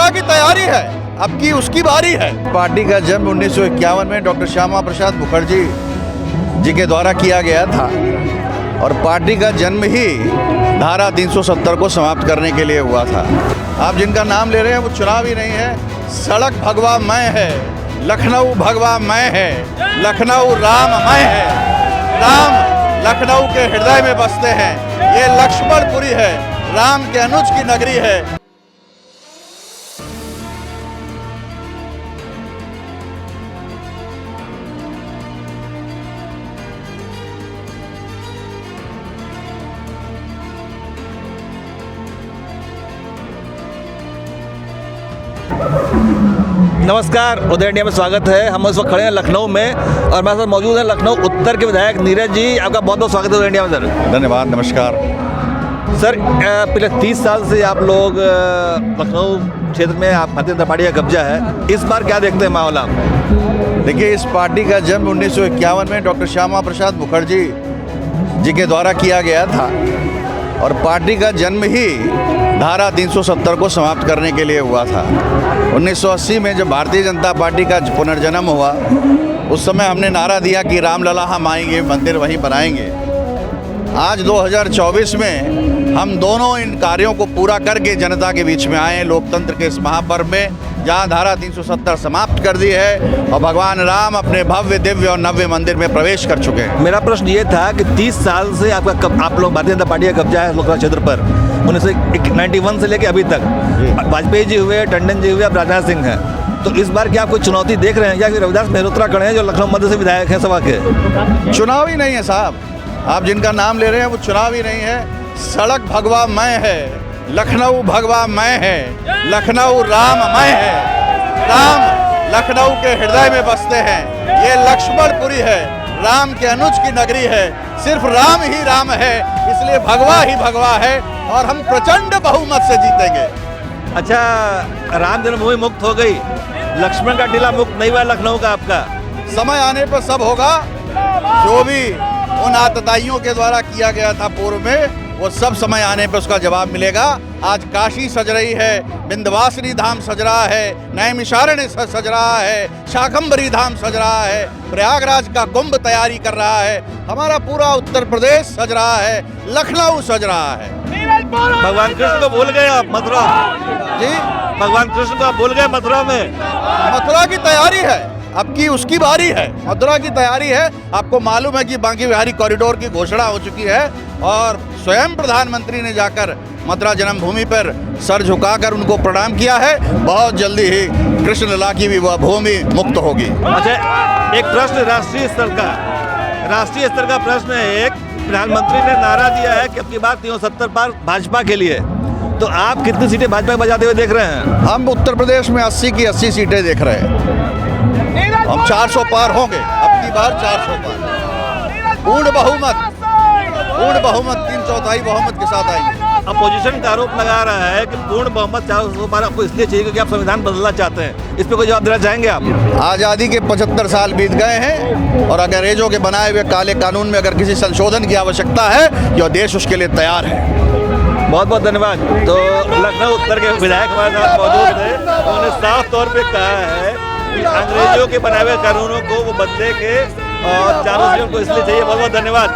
मथुरा की तैयारी है, अब की उसकी बारी है। पार्टी का जन्म 1951 में डॉक्टर श्यामा प्रसाद मुखर्जी जी के द्वारा किया गया था और पार्टी का जन्म ही धारा 370 को समाप्त करने के लिए हुआ था। आप जिनका नाम ले रहे हैं वो चुनाव ही नहीं है, सड़क भगवा मैं है, लखनऊ भगवा मैं है, लखनऊ राममय है। राम लखनऊ के हृदय में बसते हैं, ये लक्ष्मणपुरी है, राम के अनुज की नगरी है। नमस्कार, उदय इंडिया में स्वागत है। हम इस वक्त खड़े हैं लखनऊ में और हमारे साथ मौजूद हैं लखनऊ उत्तर के विधायक नीरज जी। आपका बहुत बहुत स्वागत है उदय इंडिया में सर। धन्यवाद, नमस्कार सर। पिछले 30 साल से आप लोग लखनऊ क्षेत्र में आप भारतीय जनता पार्टी का कब्जा है, इस बार क्या देखते हैं माहौल आप? देखिए, इस पार्टी का जन्म 1951 में डॉक्टर श्यामा प्रसाद मुखर्जी जी के द्वारा किया गया था और पार्टी का जन्म ही धारा 370 को समाप्त करने के लिए हुआ था। 1980 में जब भारतीय जनता पार्टी का पुनर्जन्म हुआ, उस समय हमने नारा दिया कि रामलला हम आएंगे, मंदिर वहीं बनाएंगे। आज 2024 में हम दोनों इन कार्यों को पूरा करके जनता के बीच में आए, लोकतंत्र के इस महापर्व में, जहां धारा 370 समाप्त कर दी है और भगवान राम अपने भव्य दिव्य और नव्य मंदिर में प्रवेश कर चुके हैं। मेरा प्रश्न ये था कि 30 साल से आप लोग भारतीय जनता पार्टी का कब्जा है लोकसभा क्षेत्र पर, 1991 से लेकर अभी तक। वाजपेयी जी हुए, टंडन जी हुए, अब राजनाथ सिंह हैं। तो इस बार क्या आप कोई चुनौती देख रहे हैं या कि रविदास मेहरोत्रा खड़े हैं जो लखनऊ मध्य से विधायक हैं सभा के? चुनाव ही नहीं है साहब, आप जिनका नाम ले रहे हैं वो चुनाव ही नहीं है, सड़क भगवा मैं है, लखनऊ भगवा मैं है, लखनऊ राममय है। राम लखनऊ के हृदय में बसते हैं, ये लक्ष्मणपुरी है, राम के अनुज की नगरी है। सिर्फ राम ही राम है, इसलिए भगवा ही भगवा है और हम प्रचंड बहुमत से जीतेंगे। अच्छा, राम जन्मभूमि मुक्त हो गई, लक्ष्मण का टीला मुक्त नहीं हुआ लखनऊ का आपका? समय आने पर सब होगा। जो भी उन आतताइयों के द्वारा किया गया था पूर्व में, वो सब समय आने पर उसका जवाब मिलेगा। आज काशी सज रही है, विंध्यवासिनी धाम सज रहा है, नैमिषारण्य सज रहा है, शाकंभरी धाम सज रहा है, प्रयागराज का कुंभ तैयारी कर रहा है, हमारा पूरा उत्तर प्रदेश सज रहा है, लखनऊ सज रहा है। भगवान कृष्ण को भूल गए आप मथुरा? जी, भगवान कृष्ण को आप भूल गए मथुरा में? मथुरा की तैयारी है, अब की उसकी बारी है। मथुरा की तैयारी है। आपको मालूम है कि बांकी बिहारी कॉरिडोर की घोषणा हो चुकी है और स्वयं प्रधानमंत्री ने जाकर मथुरा जन्मभूमि पर सर झुकाकर उनको प्रणाम किया है। बहुत जल्दी ही कृष्ण लला की भी वह भूमि मुक्त होगी। अच्छा, एक प्रश्न राष्ट्रीय स्तर का प्रश्न है। एक प्रधानमंत्री ने नारा दिया है कि अब की बात 370 पार भाजपा के लिए, तो आप कितनी सीटें भाजपा में बजाते हुए देख रहे हैं? हम उत्तर प्रदेश में 80 की 80 सीटें देख रहे हैं। हम 400 पार होंगे, अब की बार 400 पार, पूर्ण बहुमत 3/4 बहुमत के साथ आएंगे। अपोजिशन का आरोप लगा रहा है कि पूर्ण बहुमत 400 पार आपको इसलिए चाहिए क्योंकि आप संविधान बदलना चाहते हैं। इस पर कोई जवाब देना चाहेंगे आप? आज़ादी के 75 साल बीत गए हैं और अंग्रेजों के बनाए हुए काले कानून में अगर किसी संशोधन की आवश्यकता है, यह देश उसके लिए तैयार है। बहुत बहुत धन्यवाद। तो लखनऊ उत्तर के विधायक हमारे साथ मौजूद है, उन्होंने साफ तौर पे कहा है कि अंग्रेजों के बनाए हुए कानूनों को वो बदले के और 400 को इसलिए चाहिए। बहुत बहुत धन्यवाद।